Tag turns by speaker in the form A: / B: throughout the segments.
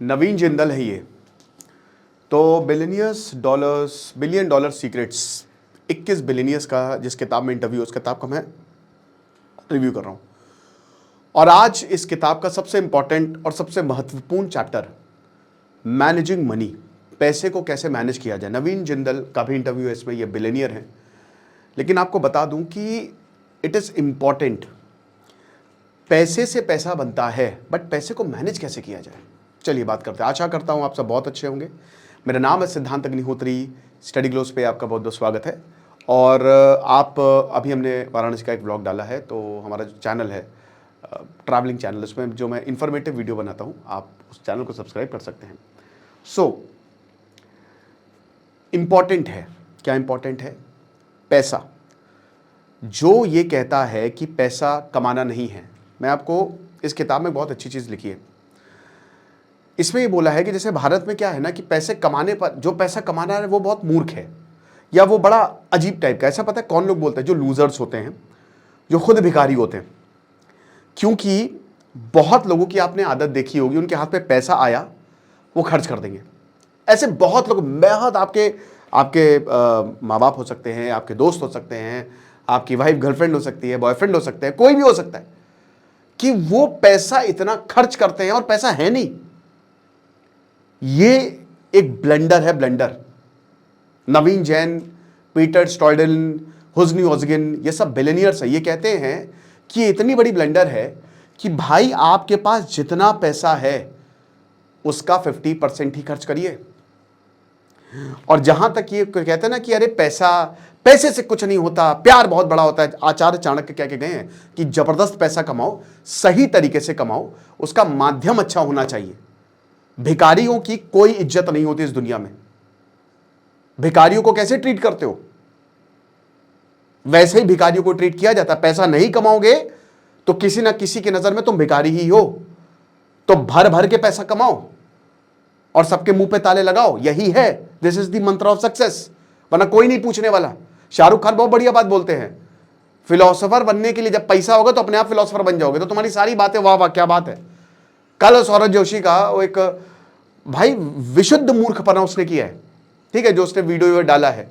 A: नवीन जिंदल है ये। तो बिलियन डॉलर सीक्रेट्स 21 बिलियनियर्स का जिस किताब में इंटरव्यू, उस किताब का मैं रिव्यू कर रहा हूं। और आज इस किताब का सबसे इंपॉर्टेंट और सबसे महत्वपूर्ण चैप्टर मैनेजिंग मनी, पैसे को कैसे मैनेज किया जाए। नवीन जिंदल का भी इंटरव्यू है इसमें, ये बिलियनियर है। लेकिन आपको बता दूं कि इट इज इंपॉर्टेंट, पैसे से पैसा बनता है बट पैसे को मैनेज कैसे किया जाए, चलिए बात करते हैं। आशा करता हूं आप सब बहुत अच्छे होंगे। मेरा नाम है सिद्धांत अग्निहोत्री, स्टडी ग्लोस पे आपका बहुत बहुत स्वागत है। और आप अभी हमने वाराणसी का एक ब्लॉग डाला है, तो हमारा जो चैनल है ट्रैवलिंग चैनल, उसमें जो मैं इन्फॉर्मेटिव वीडियो बनाता हूँ, आप उस चैनल को सब्सक्राइब कर सकते हैं। इम्पॉर्टेंट है, क्या इम्पॉर्टेंट है? पैसा। जो ये कहता है कि पैसा कमाना नहीं है, मैं आपको इस किताब में बहुत अच्छी चीज़ लिखी है। इसमें ये बोला है कि जैसे भारत में क्या है ना कि पैसे कमाने पर, जो पैसा कमाना है वो बहुत मूर्ख है या वो बड़ा अजीब टाइप का। ऐसा पता है कौन लोग बोलते हैं? जो लूजर्स होते हैं, जो खुद भिखारी होते हैं। क्योंकि बहुत लोगों की आपने आदत देखी होगी, उनके हाथ में पैसा आया वो खर्च कर देंगे। ऐसे बहुत लोग, बहुत आपके माँ बाप हो सकते हैं, आपके दोस्त हो सकते हैं, आपकी वाइफ गर्लफ्रेंड हो सकती है, बॉयफ्रेंड हो सकता है, कोई भी हो सकता है, कि वो पैसा इतना खर्च करते हैं और पैसा है नहीं। ये एक ब्लंडर है, ब्लंडर। नवीन जैन, पीटर स्टॉयडल, हुस्नी ओज़गिन, ये सब बिलियनियर्स है, ये कहते हैं कि ये इतनी बड़ी ब्लंडर है कि भाई आपके पास जितना पैसा है उसका 50% ही खर्च करिए। और जहां तक ये कहते हैं ना कि अरे पैसे से कुछ नहीं होता, प्यार बहुत बड़ा होता है। आचार्य चाणक्य क्या कह गए हैं कि जबरदस्त पैसा कमाओ, सही तरीके से कमाओ, उसका माध्यम अच्छा होना चाहिए। भिखारियों की कोई इज्जत नहीं होती इस दुनिया में। भिखारियों को कैसे ट्रीट करते हो, वैसे ही भिखारियों को ट्रीट किया जाता है। पैसा नहीं कमाओगे तो किसी ना किसी की नजर में तुम भिखारी ही हो। तो भर भर के पैसा कमाओ और सबके मुंह पे ताले लगाओ, यही है, दिस इज द मंत्र ऑफ सक्सेस। वरना कोई नहीं पूछने वाला। शाहरुख खान बहुत बढ़िया बात बोलते हैं, फिलोसोफर बनने के लिए जब पैसा होगा तो अपने आप फिलोसोफर बन जाओगे, तो तुम्हारी सारी बातें वाह वाह क्या बात है। कल सौरभ जोशी का वो एक भाई विशुद्ध मूर्खपना उसने किया है, ठीक है, जो उसने वीडियो डाला है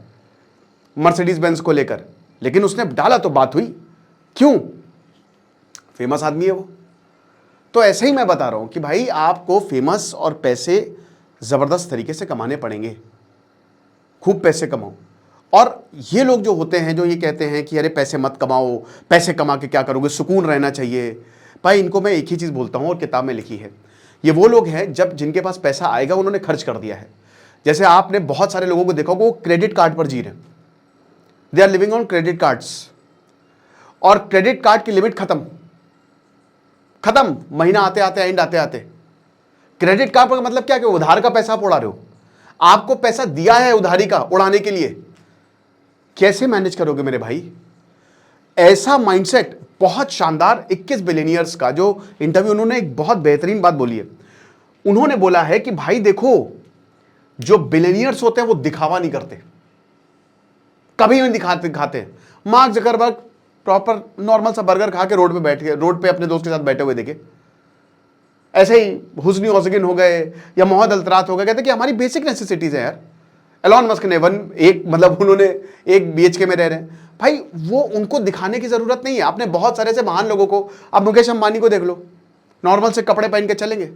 A: मर्सिडीज बेंज को लेकर, लेकिन उसने डाला तो बात हुई। क्यों? फेमस आदमी है वो। तो ऐसे ही मैं बता रहा हूं कि भाई आपको फेमस और पैसे जबरदस्त तरीके से कमाने पड़ेंगे, खूब पैसे कमाओ। और ये लोग जो होते हैं, जो ये कहते हैं कि अरे पैसे मत कमाओ, पैसे कमा के क्या करोगे, सुकून रहना चाहिए, भाई इनको मैं एक ही चीज बोलता हूं और किताब में लिखी है, ये वो लोग हैं जब जिनके पास पैसा आएगा उन्होंने खर्च कर दिया है। जैसे आपने बहुत सारे लोगों को देखा होगा, वो क्रेडिट कार्ड पर जी रहे हैं, they are living on credit cards, और क्रेडिट कार्ड की लिमिट खत्म, महीना आते आते, एंड आते आते। क्रेडिट कार्ड का मतलब क्या कि उधार का पैसा आप उड़ा रहे हो। आपको पैसा दिया है उधारी का उड़ाने के लिए, कैसे मैनेज करोगे मेरे भाई? ऐसा माइंडसेट बहुत शानदार 21 बिलियनियर्स का जो इंटरव्यू, उन्होंने एक बहुत बेहतरीन बात बोली है। उन्होंने बोला है कि भाई देखो, जो बिलियनियर्स होते हैं वो दिखावा नहीं करते, कभी नहीं दिखाते। मार्क जकरबर्ग प्रॉपर नॉर्मल सा बर्गर खा के रोड पे अपने दोस्त के साथ बैठे हुए देखे। ऐसे ही हुस्नी ओज़गिन हो गए या मोहम्मद अल्तरात हो गए, कहते कि हमारी बेसिक नेसेसिटीज है यार। एलॉन मस्क ने उन्होंने एक BHK में रह रहे हैं भाई, वो उनको दिखाने की जरूरत नहीं है। आपने बहुत सारे ऐसे महान लोगों को, अब मुकेश अंबानी को देख लो, नॉर्मल से कपड़े पहन के चलेंगे,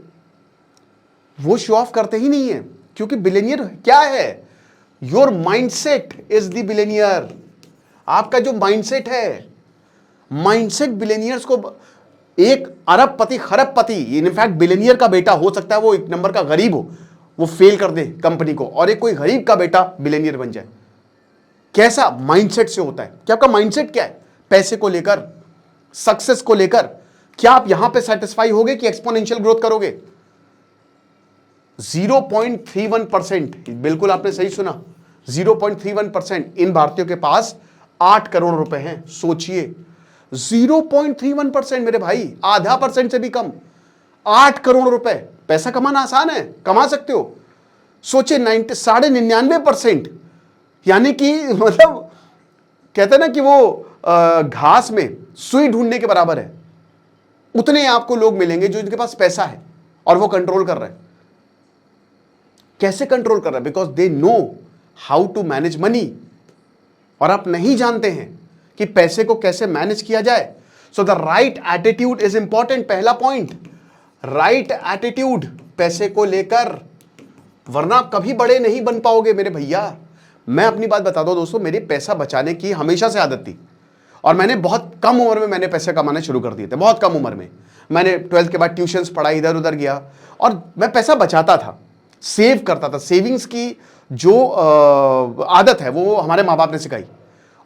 A: वो शो ऑफ करते ही नहीं है। क्योंकि बिलियनियर क्या है? Your mindset is the billionaire. आपका जो माइंडसेट है, माइंडसेट बिलियनियर्स को, एक अरबपति खरबपति, इनफैक्ट बिलियनियर का बेटा हो सकता है वो एक नंबर का गरीब हो, वो फेल कर दे कंपनी को, और एक कोई गरीब का बेटा बिलियनियर बन जाए। कैसा माइंडसेट से होता है? कि आपका माइंडसेट क्या है पैसे को लेकर, सक्सेस को लेकर? क्या आप यहां पे सेटिस्फाई होगे कि एक्सपोनेंशियल ग्रोथ करोगे? 0.31%, बिल्कुल आपने सही सुना, 0.31%। इन भारतीयों के पास 8 करोड़ रुपए हैं। सोचिए, 0.31% मेरे भाई, आधा परसेंट से भी कम। 8 करोड़ रुपए, पैसा कमाना आसान है, कमा सकते हो। सोचिए 99.5%, यानी कि मतलब कहते हैं ना कि वो घास में सुई ढूंढने के बराबर है। उतने आपको लोग मिलेंगे जो जिनके पास पैसा है और वो कंट्रोल कर रहे हैं। कैसे कंट्रोल कर रहा है? Because they know how to manage money. और आप नहीं जानते हैं कि पैसे को कैसे मैनेज किया जाए। So the right attitude is important. पहला पॉइंट, राइट एटीट्यूड पैसे को लेकर, वरना आप कभी बड़े नहीं बन पाओगे मेरे भैया। मैं अपनी बात बता दूं दोस्तों, मेरी पैसा बचाने की हमेशा से आदत थी और मैंने बहुत कम उम्र में मैंने पैसे कमाने शुरू कर दिए थे। बहुत कम उम्र में मैंने 12th के बाद ट्यूशन्स पढ़ाई, इधर उधर गया और मैं पैसा बचाता था, सेव करता था। सेविंग्स की जो आदत है वो हमारे माँ बाप ने सिखाई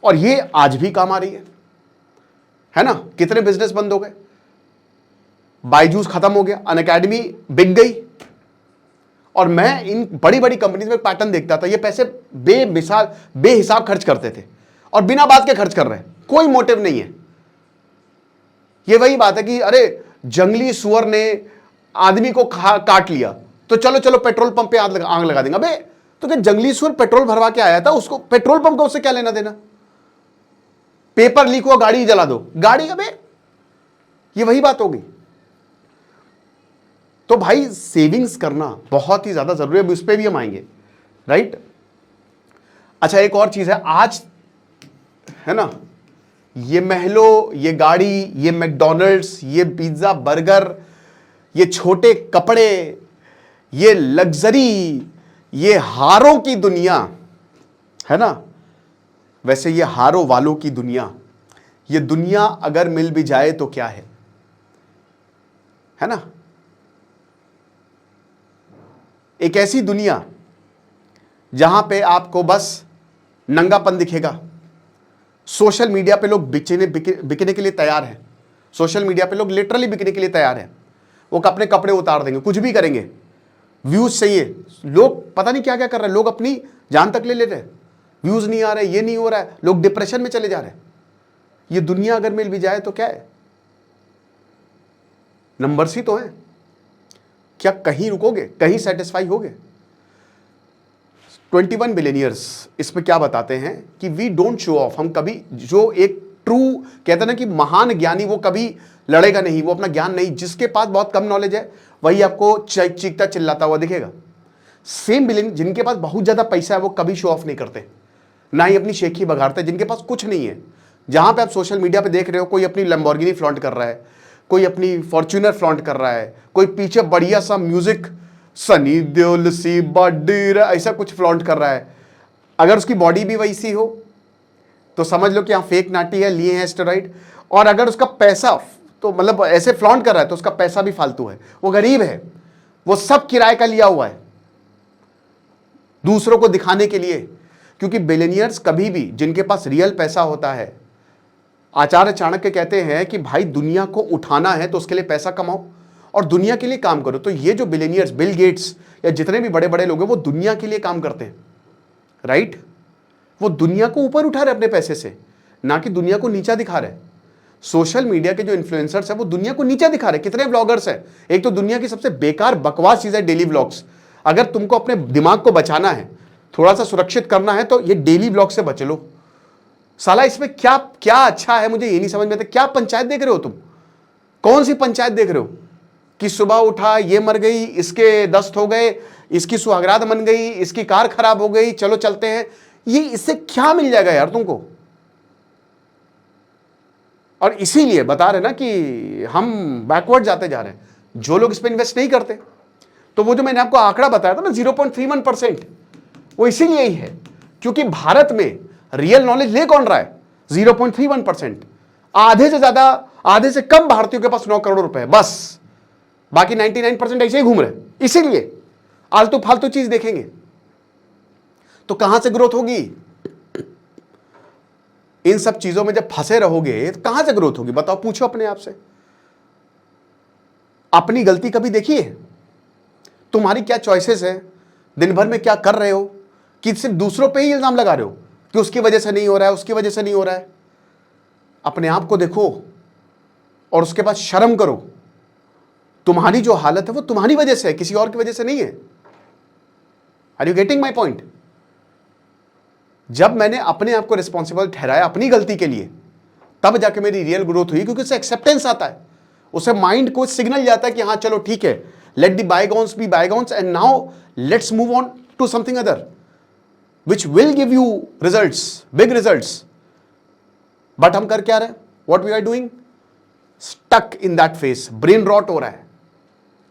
A: और ये आज भी काम आ रही है ना। कितने बिजनेस बंद हो गए, बायजूस खत्म हो गया, अनअकैडमी बिक गई। और मैं इन बड़ी बड़ी कंपनीज में पैटर्न देखता था, ये पैसे बेमिसाल बेहिसाब खर्च करते थे और बिना बात के खर्च कर रहे हैं, कोई मोटिव नहीं है। ये वही बात है कि अरे जंगली सुअर ने आदमी को काट लिया तो चलो चलो पेट्रोल पंप पे आग लगा देंगे। अबे तो क्या जंगली सुअर पेट्रोल भरवा के आया था, उसको पेट्रोल पंप का उससे क्या लेना देना? पेपर लीक हुआ गाड़ी जला दो, गाड़ी, अबे ये वही बात होगी। तो भाई सेविंग्स करना बहुत ही ज्यादा जरूरी है, उस पर भी हम आएंगे, राइट। अच्छा एक और चीज है, आज है ना, ये महलों, ये गाड़ी, ये मैकडॉनल्ड्स, ये पिज्जा बर्गर, ये छोटे कपड़े, ये लग्जरी, ये हारों की दुनिया है ना। वैसे ये हारों वालों की दुनिया, ये दुनिया अगर मिल भी जाए तो क्या है ना। एक ऐसी दुनिया जहां पे आपको बस नंगापन दिखेगा। सोशल मीडिया पे लोग बिकने के लिए तैयार हैं। सोशल मीडिया पे लोग लिटरली बिकने के लिए तैयार हैं। वो अपने कपड़े उतार देंगे, कुछ भी करेंगे, व्यूज चाहिए। लोग पता नहीं क्या क्या कर रहे हैं, लोग अपनी जान तक ले रहे हैं। व्यूज नहीं आ रहे, ये नहीं हो रहा है, लोग डिप्रेशन में चले जा रहे हैं। ये दुनिया अगर मिल भी जाए तो क्या है, नंबर्स ही तो हैं। क्या कहीं रुकोगे, कहीं सेटिस्फाई होगे? 21 बिलियनियर्स इसमें क्या बताते हैं कि वी डोंट शो ऑफ। हम कभी, जो एक ट्रू कहते हैं ना कि महान ज्ञानी, वो कभी लड़ेगा नहीं, वो अपना ज्ञान नहीं, जिसके पास बहुत कम नॉलेज है वही आपको चीखता चिल्लाता हुआ दिखेगा। सेम बिलियन जिनके पास बहुत ज्यादा पैसा है वो कभी शो ऑफ नहीं करते, ना ही अपनी शेखी बघारते। जिनके पास कुछ नहीं है, जहां पे आप सोशल मीडिया पे देख रहे हो, कोई अपनी लैम्बोर्गिनी फ्लॉन्ट कर रहा है, कोई अपनी फॉर्च्यूनर फ्लॉन्ट कर रहा है, कोई पीछे बढ़िया सा म्यूजिक, सनी देओल सी बॉडी, ऐसा कुछ फ्लॉन्ट कर रहा है। अगर उसकी बॉडी भी वैसी हो तो समझ लो कि यहाँ फेक नाटी है, लिए हैं स्टेरॉइड। और अगर उसका पैसा तो मतलब ऐसे फ्लॉन्ट कर रहा है तो उसका पैसा भी फालतू है, वो गरीब है, वो सब किराए का लिया हुआ है दूसरों को दिखाने के लिए। क्योंकि बिलियनियर्स कभी भी, जिनके पास रियल पैसा होता है, आचार्य चाणक्य कहते हैं कि भाई दुनिया को उठाना है तो उसके लिए पैसा कमाओ और दुनिया के लिए काम करो। तो ये जो बिलियनियर्स, बिल गेट्स या जितने भी बड़े बड़े लोग हैं, वो दुनिया के लिए काम करते हैं, राइट। वो दुनिया को ऊपर उठा रहे अपने पैसे से, ना कि दुनिया को नीचा दिखा रहे। सोशल मीडिया के जो इन्फ्लुएंसर्स हैं वो दुनिया को नीचा दिखा रहे। कितने व्लॉगर्स हैं, एक तो दुनिया की सबसे बेकार बकवास चीज है डेली व्लॉग्स। अगर तुमको अपने दिमाग को बचाना है, थोड़ा सा सुरक्षित करना है, तो ये डेली व्लॉग से बच लो। साला इसमें क्या क्या अच्छा है, मुझे ये नहीं समझ में आता। क्या पंचायत देख रहे हो तुम? कौन सी पंचायत देख रहे हो कि सुबह उठा, ये मर गई, इसके दस्त हो गए, इसकी सुहागरात बन गई, इसकी कार खराब हो गई, चलो चलते हैं। ये इससे क्या मिल जाएगा यार तुमको? और इसीलिए बता रहे ना कि हम बैकवर्ड जाते जा रहे हैं। जो लोग इस पर इन्वेस्ट नहीं करते, तो वो जो मैंने आपको आंकड़ा बताया था ना 0.31%, वो इसीलिए ही है क्योंकि भारत में रियल नॉलेज ले कौन रहा है? 0.31%। आधे से ज्यादा, आधे से कम भारतीयों के पास 9 करोड़ रुपए है बस। बाकी 99% ऐसे ही घूम रहे। इसीलिए आलतू फालतू चीज देखेंगे तो कहां से ग्रोथ होगी? इन सब चीजों में जब फंसे रहोगे तो कहां से ग्रोथ होगी? बताओ, पूछो अपने आप से। अपनी गलती कभी देखी है? तुम्हारी क्या चॉइसेस है? दिन भर में क्या कर रहे हो कि सिर्फ दूसरों पे ही इल्जाम लगा रहे हो कि उसकी वजह से नहीं हो रहा है, उसकी वजह से नहीं हो रहा है? अपने आप को देखो और उसके बाद शर्म करो। तुम्हारी जो हालत है वो तुम्हारी वजह से है, किसी और की वजह से नहीं है। Are you getting my point? जब मैंने अपने आप को रिस्पॉन्सिबल ठहराया अपनी गलती के लिए, तब जाके मेरी रियल ग्रोथ हुई, क्योंकि उससे एक्सेप्टेंस आता है, उससे माइंड को सिग्नल जाता है कि हाँ चलो ठीक है, Let the bygones be bygones and now let's move on to something other which will give you results, big results. But हम कर क्या रहे हैं? What we are doing? Stuck in that phase. Brain rot हो रहा है,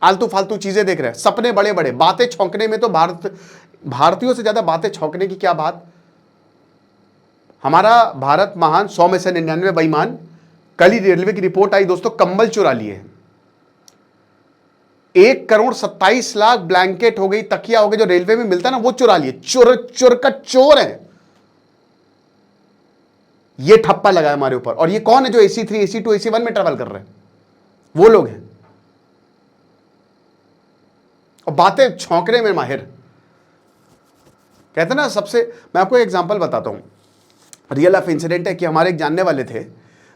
A: आलतू फालतू चीजें देख रहे हैं, सपने बड़े बड़े, बातें छौंकने में तो भारतीयों से ज्यादा बातें छौंकने की क्या बात। हमारा भारत महान, 100 में से 99 बेईमान। कल ही रेलवे की रिपोर्ट आई दोस्तों, कंबल चुरा लिए हैं। 1,27,00,000 ब्लैंकेट हो गई, तकिया हो गई, जो रेलवे में मिलता है ना वो चुरा लिए। चोर का चोर है ये, ठप्पा लगा है हमारे ऊपर। और ये कौन है जो AC3, AC2, AC1 में ट्रेवल कर रहे हैं? वो लोग हैं, और बातें छौंकने में माहिर। कहते ना सबसे, मैं आपको एक एग्जांपल बताता हूं, रियल लाइफ इंसिडेंट है कि हमारे एक जानने वाले थे,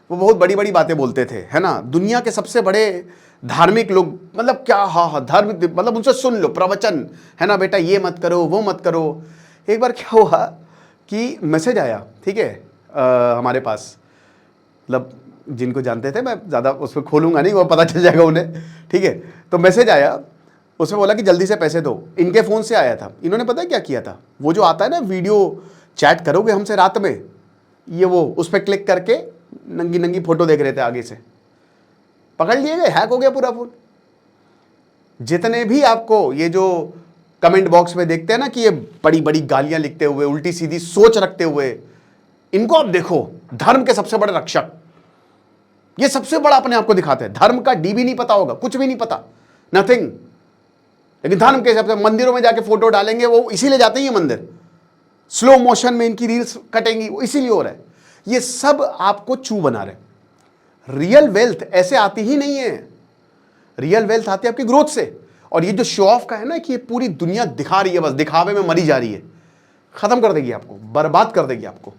A: वो बहुत बड़ी बड़ी बातें बोलते थे, है ना, दुनिया के सबसे बड़े धार्मिक लोग, मतलब क्या, हाँ धर्म, मतलब उनसे सुन लो प्रवचन, है ना, बेटा ये मत करो वो मत करो। एक बार क्या हुआ कि मैसेज आया, ठीक है, हमारे पास, मतलब जिनको जानते थे, मैं ज़्यादा उस पर खोलूंगा नहीं, वो पता चल जाएगा उन्हें, ठीक है। तो मैसेज आया, उसमें बोला कि जल्दी से पैसे दो। इनके फ़ोन से आया था। इन्होंने पता है क्या किया था, वो जो आता है ना वीडियो चैट करोगे हमसे रात में, ये वो उस पर क्लिक करके नंगी नंगी फोटो देख रहे थे आगे से, पकड़ लिए गए, हैक हो गया पूरा फोन। जितने भी आपको ये जो कमेंट बॉक्स में देखते हैं ना कि ये बड़ी बड़ी गालियां लिखते हुए, उल्टी सीधी सोच रखते हुए, इनको आप देखो, धर्म के सबसे बड़े रक्षक, ये सबसे बड़ा अपने आप को दिखाते हैं। धर्म का डी भी नहीं पता होगा, कुछ भी नहीं पता, नथिंग, लेकिन धर्म के हिसाब से मंदिरों में जाके फोटो डालेंगे, वो इसीलिए जाते हैं ये मंदिर, स्लो मोशन में इनकी रील्स कटेंगी, वो इसीलिए हो रहा है। ये सब आपको चू बना रहे। रियल वेल्थ ऐसे आती ही नहीं है, रियल वेल्थ आती है आपकी ग्रोथ से। और ये जो शो ऑफ का है ना कि ये पूरी दुनिया दिखा रही है, बस दिखावे में मरी जा रही है, खत्म कर देगी आपको, बर्बाद कर देगी आपको,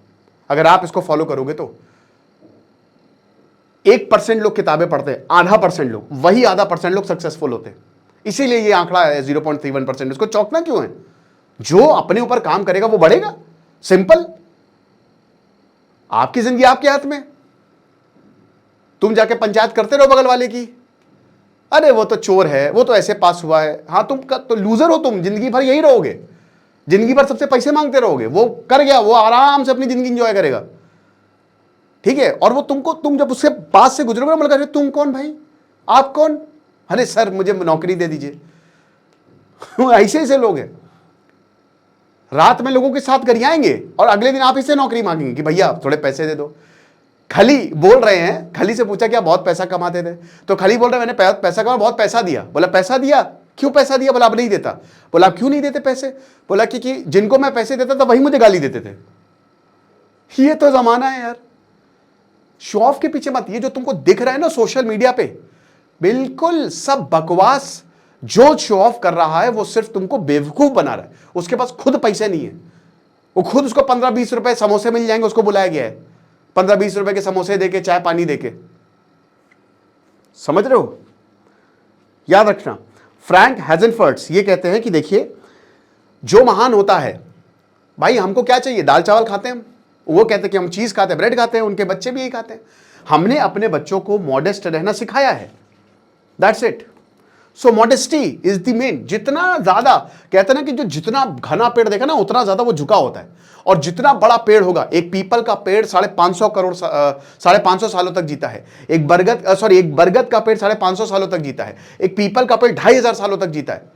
A: अगर आप इसको फॉलो करोगे तो। 1% लोग किताबें पढ़ते हैं, आधा % लोग, वही आधा % लोग सक्सेसफुल होते हैं। इसीलिए ये आंकड़ा है 0.31%। इसको चौंकना क्यों है? जो अपने ऊपर काम करेगा वो बढ़ेगा, सिंपल। आपकी जिंदगी आपके हाथ में। तुम जाके पंचायत करते रहो बगल वाले की, अरे वो तो चोर है, वो तो ऐसे पास हुआ है, हाँ तुम तो लूजर हो, तुम जिंदगी भर यही रहोगे, जिंदगी भर सबसे पैसे मांगते रहोगे। वो कर गया, वो आराम से अपनी जिंदगी एंजॉय करेगा, ठीक है। और वो तुमको, तुम जब उसके पास से गुजरोगे ना, बोलेगा तुम कौन भाई, आप कौन, अरे सर मुझे नौकरी दे दीजिए। ऐसे ऐसे लोग हैं, रात में लोगों के साथ गरियाएंगे और अगले दिन आप इससे नौकरी मांगेंगे कि भैया थोड़े पैसे दे दो। खली बोल रहे हैं, खली से पूछा क्या बहुत पैसा कमाते थे, तो खली बोल रहे मैंने पैसा कमा, बहुत पैसा दिया। बोला पैसा दिया, क्यों पैसा दिया? बोला अब नहीं देता। बोला आप क्यों नहीं देते पैसे? बोला क्योंकि जिनको मैं पैसे देता था वही मुझे गाली देते थे। ये तो जमाना है यार, शो ऑफ के पीछे मत। ये जो तुमको दिख रहा है ना सोशल मीडिया पे, बिल्कुल सब बकवास। जो शो ऑफ कर रहा है वो सिर्फ तुमको बेवकूफ बना रहा है, उसके पास खुद पैसे नहीं है। वो खुद, उसको 15-20 रुपए समोसे मिल जाएंगे, उसको बुलाया गया है 15-20 रुपए के समोसे देके, चाय पानी देके, समझ रहे हो? याद रखना, फ्रैंक हेजनफर्ड्स ये कहते हैं कि देखिए, जो महान होता है, भाई हमको क्या चाहिए, दाल चावल खाते हैं, वो कहते हैं कि हम चीज खाते हैं, ब्रेड खाते हैं, उनके बच्चे भी यही खाते हैं। हमने अपने बच्चों को मॉडेस्ट रहना सिखाया है, that's it. So modesty is the main. जितना ज्यादा, कहते हैं ना कि जो जितना घना पेड़ देखा ना उतना ज्यादा वो झुका होता है, और जितना बड़ा पेड़ होगा, एक पीपल का पेड़ 550 सालों तक जीता है, एक बरगद का पेड़ 550 सालों तक जीता है, एक पीपल का पेड़ 2500 सालों तक जीता है।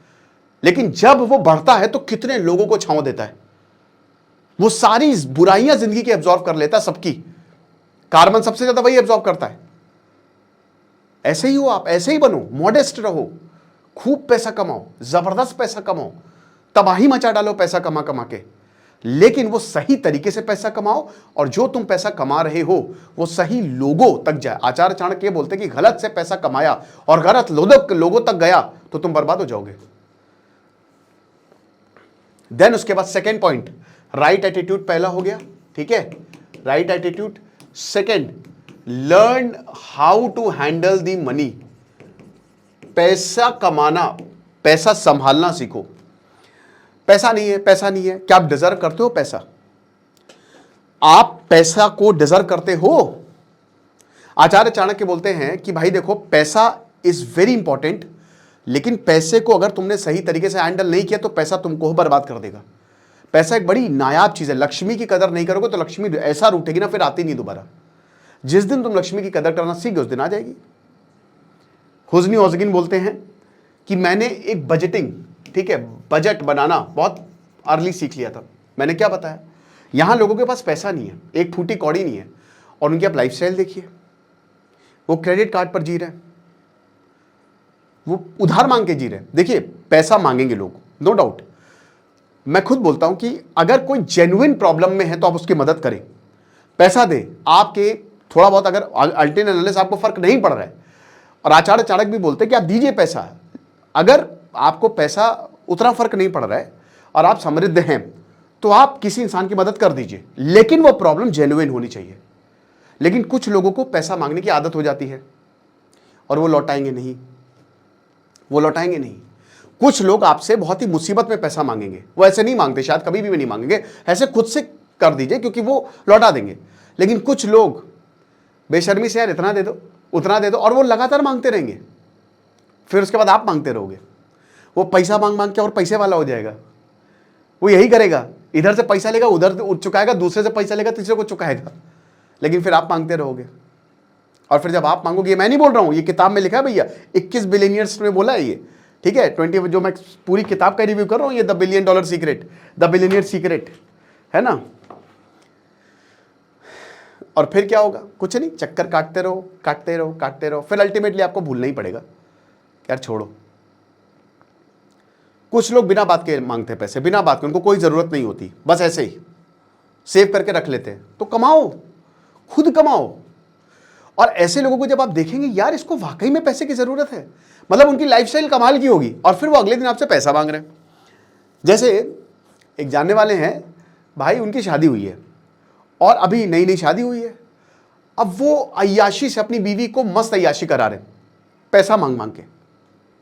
A: लेकिन जब वो बढ़ता है तो कितने लोगों को छांव देता है, वो सारी बुराइयां जिंदगी के एब्जॉर्ब कर लेता है, सबकी। कार्बन सबसे ज्यादा वही एब्जॉर्ब करता है। ऐसे ही हो आप, ऐसे ही बनो, मॉडेस्ट रहो, खूब पैसा कमाओ, जबरदस्त पैसा कमाओ, तबाही मचा डालो पैसा कमा कमा के, लेकिन वो सही तरीके से पैसा कमाओ, और जो तुम पैसा कमा रहे हो वो सही लोगों तक जाए। आचार्य चाणक्य बोलते कि गलत से पैसा कमाया और गलत लोगों तक गया तो तुम बर्बाद हो जाओगे। देन उसके बाद सेकेंड पॉइंट, राइट एटीट्यूड पहला हो गया, ठीक है, right attitude. Second, learn how to handle the money. पैसा कमाना, पैसा संभालना सीखो। पैसा नहीं है, पैसा नहीं है, क्या आप डिजर्व करते हो पैसा? आप पैसा को डिजर्व करते हो? आचार्य चाणक्य बोलते हैं कि भाई देखो, पैसा इज वेरी इंपॉर्टेंट, लेकिन पैसे को अगर तुमने सही तरीके से हैंडल नहीं किया तो पैसा तुमको बर्बाद कर देगा। पैसा एक बड़ी नायाब चीज़ है। लक्ष्मी की कदर नहीं करोगे तो लक्ष्मी ऐसा रूठेगी ना, फिर आती नहीं दोबारा। जिस दिन तुम लक्ष्मी की कदर करना सीख गए उस दिन आ जाएगी। हुस्नी ओज़गिन बोलते हैं कि मैंने एक बजटिंग, ठीक है, बजट बनाना बहुत अर्ली सीख लिया था। मैंने क्या बताया, यहां लोगों के पास पैसा नहीं है, एक फूटी कौड़ी नहीं है, और उनकी आप लाइफस्टाइल देखिए, वो क्रेडिट कार्ड पर जी रहे हैं, वो उधार मांग के जी रहे हैं। देखिए पैसा मांगेंगे लोग, नो डाउट। मैं खुद बोलता हूं कि अगर कोई जेन्युइन प्रॉब्लम में है तो आप उसकी मदद करें, पैसा दे। आपके थोड़ा बहुत अगर अल्टरनेटिव आपको फर्क नहीं पड़ रहा है, और आचार्य चाणक्य भी बोलते हैं कि आप दीजिए पैसा। अगर आपको पैसा उतना फर्क नहीं पड़ रहा है और आप समृद्ध हैं तो आप किसी इंसान की मदद कर दीजिए, लेकिन वो प्रॉब्लम जेन्युइन होनी चाहिए। लेकिन कुछ लोगों को पैसा मांगने की आदत हो जाती है और वो लौटाएंगे नहीं, वो लौटाएंगे नहीं। कुछ लोग आपसे बहुत ही मुसीबत में पैसा मांगेंगे, वो ऐसे नहीं मांगते, शायद कभी भी नहीं मांगेंगे, ऐसे खुद से कर दीजिए क्योंकि वो लौटा देंगे। लेकिन कुछ लोग बेशर्मी से यार इतना दे दो, उतना दे दो, और वो लगातार मांगते रहेंगे। फिर उसके बाद आप मांगते रहोगे। वो पैसा मांग मांग के और पैसे वाला हो जाएगा। वो यही करेगा, इधर से पैसा लेगा, उधर चुकाएगा, दूसरे से पैसा लेगा, तीसरे को चुकाएगा। लेकिन फिर आप मांगते रहोगे, और फिर जब आप मांगोगे, मैं नहीं बोल रहा हूं, ये किताब में लिखा है भैया, 21 बिलियनियर्स में बोला है ये, ठीक है। 20 जो मैं पूरी किताब का रिव्यू कर रहा हूं, ये the $1 billion secret, the billionaire secret है ना। और फिर क्या होगा, कुछ नहीं, चक्कर काटते रहो, काटते रहो, काटते रहो, फिर अल्टीमेटली आपको भूलना ही पड़ेगा, यार छोड़ो। कुछ लोग बिना बात के मांगते हैं पैसे, बिना बात के, उनको कोई जरूरत नहीं होती, बस ऐसे ही सेव करके रख लेते हैं। तो कमाओ, खुद कमाओ। और ऐसे लोगों को जब आप देखेंगे, यार इसको वाकई में पैसे की जरूरत है, मतलब उनकी लाइफस्टाइल कमाल की होगी, और फिर वो अगले दिन आपसे पैसा मांग रहे हैं। जैसे एक जानने वाले हैं भाई, उनकी शादी हुई है और अभी नई नई शादी हुई है। अब वो अय्याशी से अपनी बीवी को मस्त अय्याशी करा रहे हैं, पैसा मांग मांग के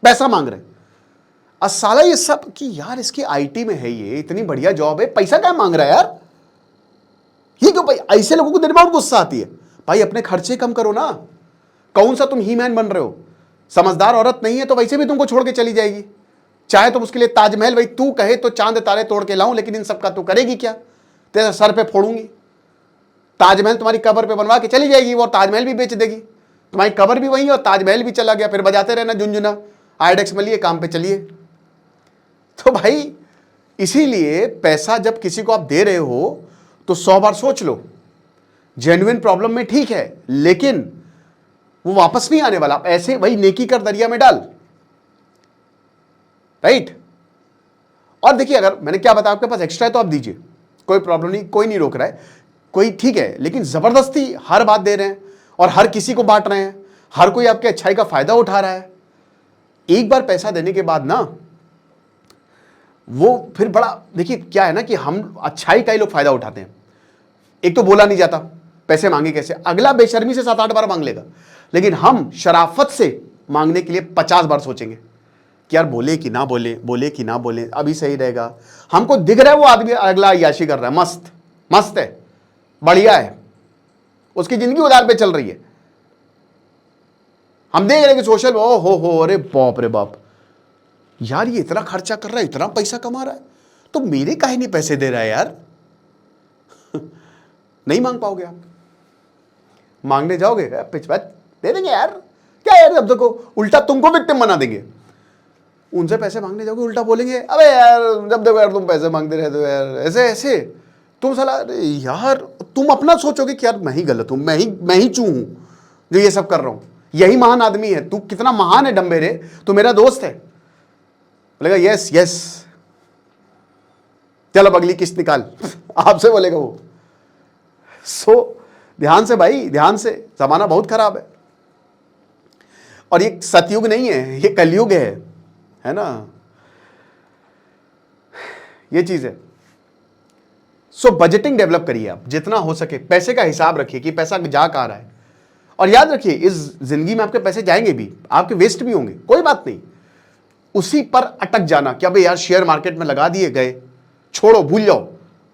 A: पैसा मांग रहे हैं। और साला ये सब कि यार इसकी आईटी में है, ये इतनी बढ़िया जॉब है, पैसा क्या मांग रहा है यार, ये क्यों? भाई ऐसे लोगों को दिन बहुत गुस्सा आती है। भाई अपने खर्चे कम करो ना। कौन सा तुम ही मैन बन रहे हो? समझदार औरत नहीं है तो वैसे भी तुमको छोड़ के चली जाएगी। चाहे तुम उसके लिए ताजमहल, भाई तू कहे तो चांद तारे तोड़ के लाऊं, लेकिन इन सब का तू करेगी क्या? तेरे सर पे फोड़ूंगी। ताजमहल तुम्हारी कब्र पे बनवा के चली जाएगी, वो ताजमहल भी बेच देगी, तुम्हारी कब्र भी वही और ताजमहल भी चला गया। फिर बजाते रहना झुनझुना, आइडेक्स मलिए, काम पे चलिए। तो भाई इसीलिए पैसा जब किसी को आप दे रहे हो तो 100 बार सोच लो। जेन्युइन प्रॉब्लम में ठीक है, लेकिन वो वापस नहीं आने वाला। आप ऐसे वही नेकी कर दरिया में डाल, राइट। और देखिए, अगर मैंने क्या बताया, आपके पास एक्स्ट्रा है तो आप दीजिए, कोई प्रॉब्लम नहीं, कोई नहीं रोक रहा है, कोई ठीक है। लेकिन जबरदस्ती हर बात दे रहे हैं और हर किसी को बांट रहे हैं, हर कोई आपके अच्छाई का फायदा उठा रहा है। एक बार पैसा देने के बाद ना वो फिर बड़ा, देखिए क्या है ना कि हम अच्छाई का ही लोग फायदा उठाते हैं। एक तो बोला नहीं जाता, पैसे मांगे कैसे, अगला बेशर्मी से 7-8 बार मांग लेगा, लेकिन हम शराफत से मांगने के लिए 50 बार सोचेंगे कि यार बोले कि ना बोले, बोले कि ना बोले, अभी सही रहेगा। हमको दिख रहा है वो आदमी अगला अय्याशी कर रहा है, मस्त मस्त है, बढ़िया है, उसकी जिंदगी उधार पे चल रही है। हम देख रहे हैं कि सोशल, ओ हो, अरे बाप रे बाप, यार ये इतना खर्चा कर रहा है, इतना पैसा कमा रहा है, तो मेरे काहे नहीं पैसे दे रहा है यार। नहीं मांग पाओगे आप। मांगने जाओगे पिछवाच दे देंगे यार, क्या यार, अब देखो उल्टा तुमको विक्टिम बना देंगे। उनसे पैसे मांगने जाओगे उल्टा बोलेंगे, अबे यार जब देखो यार तुम पैसे मांगते रहते हो यार, ऐसे ऐसे। तुम साला यार, तुम अपना सोचोगे कि यार मैं ही गलत हूं, मैं ही चूं हूं जो ये सब कर रहा हूं, यही महान आदमी है, तू कितना महान है डम्बेरे, तू मेरा दोस्त है। बोलेगा यस यस, चल अब अगली किस्त निकाल। आपसे बोलेगा वो। सो ध्यान से भाई, ध्यान से, जमाना बहुत खराब है। और ये सतयुग नहीं है, ये कलयुग है ना, ये चीज है। सो बजटिंग डेवलप करिए आप जितना हो सके, पैसे का हिसाब रखिए कि पैसा जा कहां रहा है। और याद रखिए, इस जिंदगी में आपके पैसे जाएंगे भी, आपके वेस्ट भी होंगे, कोई बात नहीं। उसी पर अटक जाना कि अबे यार शेयर मार्केट में लगा दिए, गए, छोड़ो, भूल जाओ,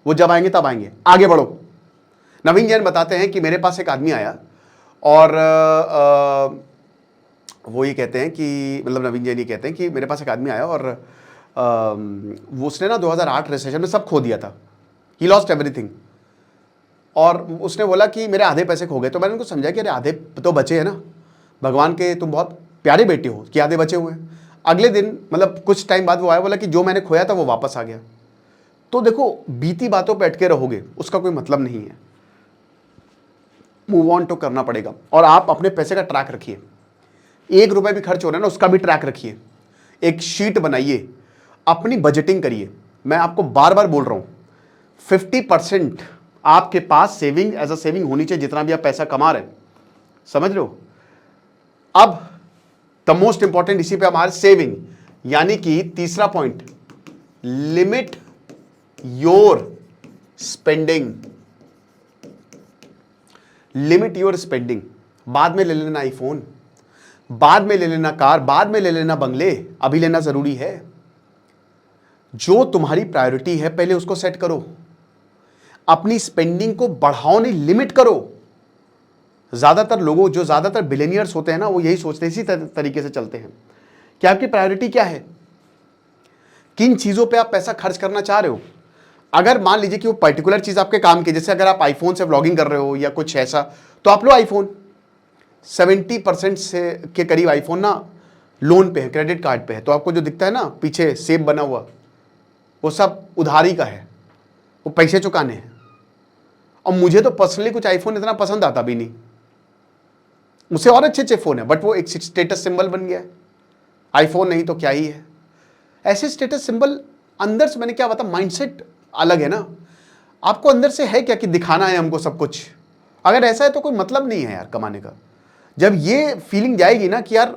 A: वो जब आएंगे तब आएंगे, आगे बढ़ो। नवीन जैन बताते हैं कि मेरे पास एक आदमी आया और वो ये कहते हैं कि मतलब नवीन जैन ये कहते हैं कि मेरे पास एक आदमी आया और वो उसने ना 2008 रिसेशन में सब खो दिया था, ही लॉस्ट एवरीथिंग। और उसने बोला कि मेरे आधे पैसे खो गए। तो मैंने उनको समझा कि अरे आधे तो बचे हैं ना, भगवान के तुम बहुत प्यारे बेटे हो कि आधे बचे हुए हैं। अगले दिन मतलब कुछ टाइम बाद वो आया, बोला कि जो मैंने खोया था वो वापस आ गया। तो देखो, बीती बातों पे अटके रहोगे उसका कोई मतलब नहीं है, मूव ऑन तो करना पड़ेगा। और आप अपने पैसे का ट्रैक रखिए, 1 रुपए भी खर्च हो रहा है ना उसका भी ट्रैक रखिए, एक शीट बनाइए, अपनी बजटिंग करिए। मैं आपको बार बार बोल रहा हूं 50% आपके पास सेविंग एज अ सेविंग होनी चाहिए, जितना भी आप पैसा कमा रहे हैं, समझ रहे हो। अब द मोस्ट इंपॉर्टेंट इसी पे हमारे सेविंग, यानी कि तीसरा point, limit your spending. Limit your spending. बाद में ले लेना आईफोन, बाद में ले लेना कार, बाद में ले लेना बंगले, अभी लेना जरूरी है। जो तुम्हारी प्रायोरिटी है पहले उसको सेट करो, अपनी स्पेंडिंग को बढ़ाओ नहीं, लिमिट करो। ज्यादातर लोगों, जो ज्यादातर बिलियनियर्स होते हैं ना, वो यही सोचते हैं, इसी तरीके से चलते हैं कि आपकी प्रायोरिटी क्या है, किन चीजों पे आप पैसा खर्च करना चाह रहे हो। अगर मान लीजिए कि वो पर्टिकुलर चीज आपके काम की, जैसे अगर आप आईफोन से व्लॉगिंग कर रहे हो या कुछ ऐसा, तो आप लो आईफोन। 70% से के करीब आईफोन ना लोन पे है, क्रेडिट कार्ड पे है। तो आपको जो दिखता है ना पीछे सेब बना हुआ, वो सब उधारी का है, वो पैसे चुकाने हैं। और मुझे तो पर्सनली कुछ आईफोन इतना पसंद आता भी नहीं, मुझसे और अच्छे अच्छे फोन है, बट वो एक स्टेटस सिंबल बन गया है। आईफोन नहीं तो क्या ही है। ऐसे स्टेटस सिंबल अंदर से, मैंने क्या बता, माइंडसेट अलग है ना। आपको अंदर से है क्या कि दिखाना है हमको सब कुछ। अगर ऐसा है तो कोई मतलब नहीं है यार कमाने का। जब ये फीलिंग जाएगी ना कि यार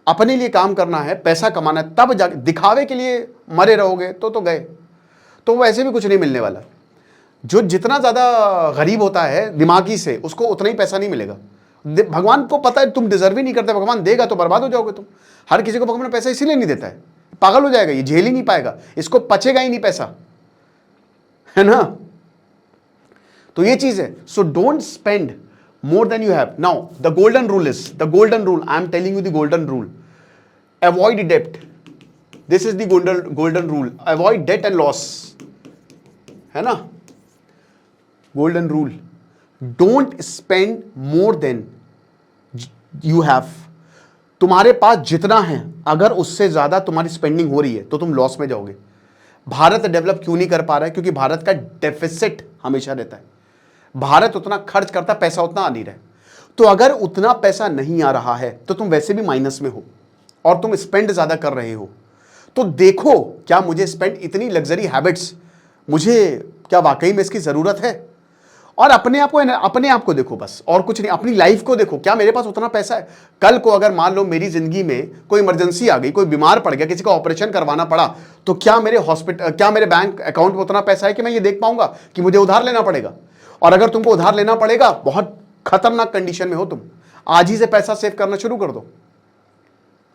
A: अपने लिए काम करना है, पैसा कमाना है, तब जाके दिखावे के लिए मरे रहोगे तो गए, तो वैसे भी कुछ नहीं मिलने वाला। जो जितना ज्यादा गरीब होता है दिमागी से, उसको उतना ही पैसा नहीं मिलेगा। भगवान को पता है तुम डिजर्व ही नहीं करते, भगवान देगा तो बर्बाद हो जाओगे तुम। हर किसी को भगवान पैसा इसीलिए नहीं देता है, पागल हो जाएगा, ये झेल ही नहीं पाएगा, इसको पचेगा ही नहीं पैसा, है ना। तो ये चीज है। So don't spend more than you have. Now the golden rule is, the golden rule, I am telling you the golden rule, avoid debt. This is the golden rule, avoid debt and loss, है ना। golden rule, don't spend more than you have. तुम्हारे पास जितना है, अगर उससे ज्यादा तुम्हारी spending हो रही है तो तुम लॉस में जाओगे। भारत डेवलप क्यों नहीं कर पा रहा है? क्योंकि भारत का डेफिसिट हमेशा रहता है। भारत उतना खर्च करता, पैसा उतना आ नहीं रहा है। तो अगर उतना पैसा नहीं आ रहा है तो तुम वैसे भी माइनस में हो और तुम स्पेंड ज्यादा कर रहे हो। तो देखो, क्या मुझे स्पेंड, इतनी लग्जरी हैबिट्स, मुझे क्या वाकई में इसकी जरूरत है? और अपने आप को देखो बस, और कुछ नहीं। अपनी लाइफ को देखो, क्या मेरे पास उतना पैसा है? कल को अगर मान लो मेरी जिंदगी में कोई इमरजेंसी आ गई, कोई बीमार पड़ गया, किसी का ऑपरेशन करवाना पड़ा, तो क्या मेरे बैंक अकाउंट में उतना पैसा है कि मैं ये देख पाऊंगा कि मुझे उधार लेना पड़ेगा? और अगर तुमको उधार लेना पड़ेगा, बहुत खतरनाक कंडीशन में हो तुम, आज ही से पैसा सेव करना शुरू कर दो।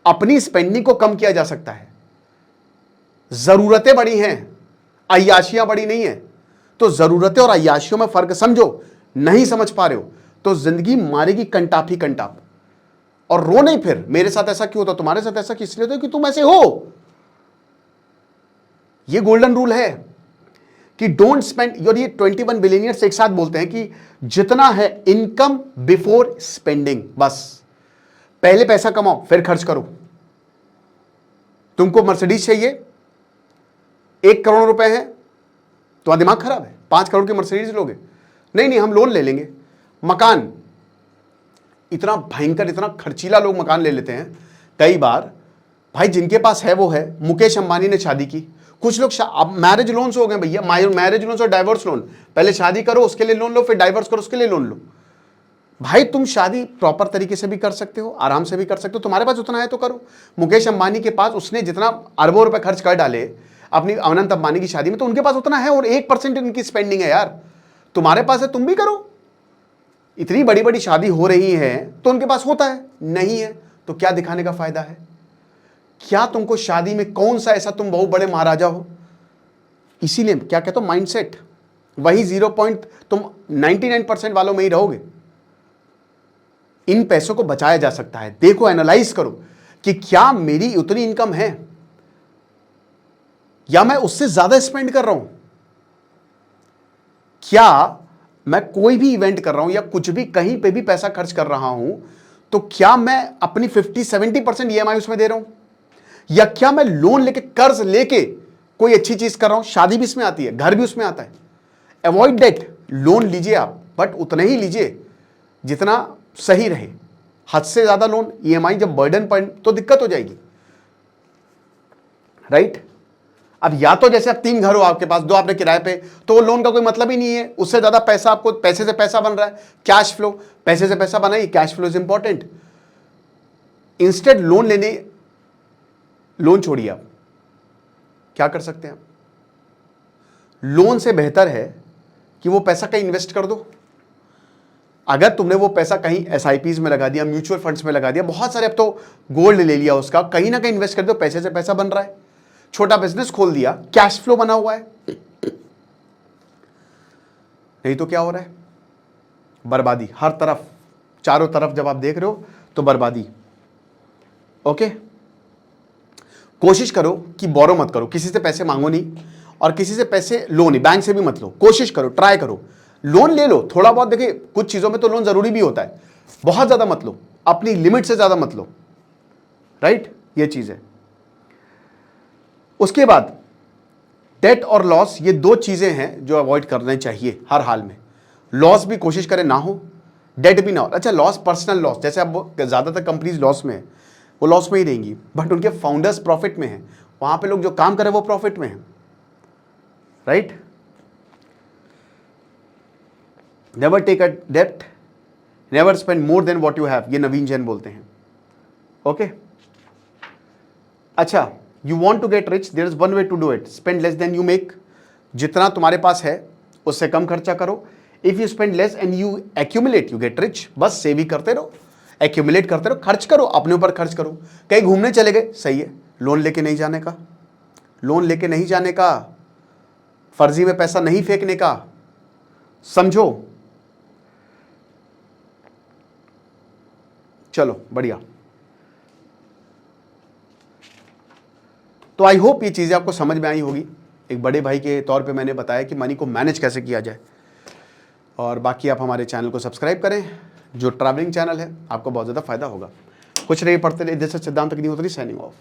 A: अपनी स्पेंडिंग को कम किया जा सकता है। जरूरतें बड़ी हैं, अय्याशियां बड़ी नहीं है। तो जरूरतें और अय्याशियों में फर्क समझो। नहीं समझ पा रहे हो तो जिंदगी मारेगी कंटाप ही कंटाप। और रो नहीं फिर, मेरे साथ ऐसा क्यों होता, तुम्हारे साथ ऐसा किस लिए होता, कि तुम ऐसे हो। ये गोल्डन रूल है कि डोंट स्पेंड। और ये 21 बिलियनियर्स एक साथ बोलते हैं कि जितना है इनकम बिफोर स्पेंडिंग। बस पहले पैसा कमाओ फिर खर्च करो। तुमको मर्सिडीज चाहिए, 1 करोड़ रुपए है, तुम्हारा दिमाग खराब है, 5 करोड़ की मर्सिडीज लोगे? नहीं, हम लोन ले लेंगे। मकान, इतना भयंकर, इतना खर्चीला लोग मकान ले लेते हैं कई बार। भाई जिनके पास है वो है। मुकेश अंबानी ने शादी की, कुछ लोग अब मैरिज लोन्स हो गए भैया, मैरिज लोन्स और डाइवोर्स लोन। पहले शादी करो उसके लिए लोन लो, फिर डाइवोर्स करो उसके लिए लोन लो। भाई तुम शादी प्रॉपर तरीके से भी कर सकते हो, आराम से भी कर सकते हो, तुम्हारे पास उतना है तो करो। मुकेश अंबानी के पास, उसने जितना अरबों रुपए खर्च कर डाले अपनी अनंत अंबानी की शादी में, तो उनके पास उतना है और 1% उनकी स्पेंडिंग है यार। तुम्हारे पास है, तुम भी करो। इतनी बड़ी बड़ी शादी हो रही है तो उनके पास होता है, नहीं है तो क्या दिखाने का फायदा है? क्या तुमको शादी में कौन सा ऐसा तुम बहुत बड़े महाराजा हो? इसीलिए क्या कहता हूं, माइंडसेट। वही 0 पॉइंट तुम 99% वालों में ही रहोगे। इन पैसों को बचाया जा सकता है। देखो, एनालाइज करो कि क्या मेरी उतनी इनकम है या मैं उससे ज्यादा स्पेंड कर रहा हूं। क्या मैं कोई भी इवेंट कर रहा हूं या कुछ भी कहीं पे भी पैसा खर्च कर रहा हूं, तो क्या मैं अपनी 50-70% ईएमआई उसमें दे रहा हूं, या क्या मैं लोन लेके, कर्ज लेके कोई अच्छी चीज कर रहा हूं। शादी भी इसमें आती है, घर भी उसमें आता है। Avoid date. लोन लीजिए आप, बट उतना ही लीजिए जितना सही रहे। हद से ज्यादा लोन, ईएमआई जब बर्डन पड़ तो दिक्कत हो जाएगी, राइट। अब या तो जैसे अब 3 घर हो आपके पास, 2 आपने किराए पे, तो वो लोन का कोई मतलब ही नहीं है। उससे ज्यादा पैसा आपको, पैसे से पैसा बन रहा है, कैश फ्लो, पैसे से पैसा बनाइए, cash flow is important. Instead loan छोड़िए। आप क्या कर सकते हैं, लोन से बेहतर है कि वो पैसा कहीं इन्वेस्ट कर दो। अगर तुमने वो पैसा कहीं एसआईपीज में लगा दिया, म्यूचुअल फंड्स में लगा दिया, बहुत सारे, अब तो गोल्ड ले लिया उसका, कहीं ना कहीं इन्वेस्ट कर दो, पैसे से पैसा बन रहा है। छोटा बिजनेस खोल दिया, कैश फ्लो बना हुआ है। नहीं तो क्या हो रहा है, बर्बादी हर तरफ, चारों तरफ जब आप देख रहे हो तो बर्बादी। ओके, कोशिश करो कि बोरो मत करो, किसी से पैसे मांगो नहीं, और किसी से पैसे लो नहीं, बैंक से भी मत लो। कोशिश करो, ट्राई करो, लोन ले लो थोड़ा बहुत। देखिए, कुछ चीजों में तो लोन जरूरी भी होता है, बहुत ज्यादा मत लो, अपनी लिमिट से ज्यादा मत लो, राइट। ये चीज है। उसके बाद डेट और लॉस, ये 2 चीजें हैं जो अवॉइड करने चाहिए हर हाल में। लॉस भी कोशिश करें ना हो, डेट भी ना हो। अच्छा, लॉस, पर्सनल लॉस, जैसे अब ज्यादातर कंपनीज लॉस में है, वो लॉस में ही रहेंगी, बट उनके फाउंडर्स प्रॉफिट में है। वहां पे लोग जो काम कर रहे हैं वो प्रॉफिट में है, right. Never take a debt, never spend more than what you have, ये नवीन जैन बोलते हैं। ओके, अच्छा, you want to get rich, there is one way to do it, spend less than you make. जितना तुम्हारे पास है उससे कम खर्चा करो। If you spend less and you accumulate, you get rich. बस सेव ही करते रहो, एक्यूमुलेट करते रहो, खर्च करो, अपने ऊपर खर्च करो। कहीं घूमने चले गए, सही है, लोन लेके नहीं जाने का, लोन लेके नहीं जाने का, फर्जी में पैसा नहीं फेंकने का, समझो। चलो बढ़िया। तो आई होप ये चीज़ें आपको समझ में आई होगी। एक बड़े भाई के तौर पे मैंने बताया कि मनी को मैनेज कैसे किया जाए। और बाकी आप हमारे चैनल को सब्सक्राइब करें, जो ट्रैवलिंग चैनल है, आपको बहुत ज़्यादा फायदा होगा। कुछ नहीं, पढ़ते रहिए। दिस इज सिद्धांत अग्निहोत्री, साइनिंग ऑफ।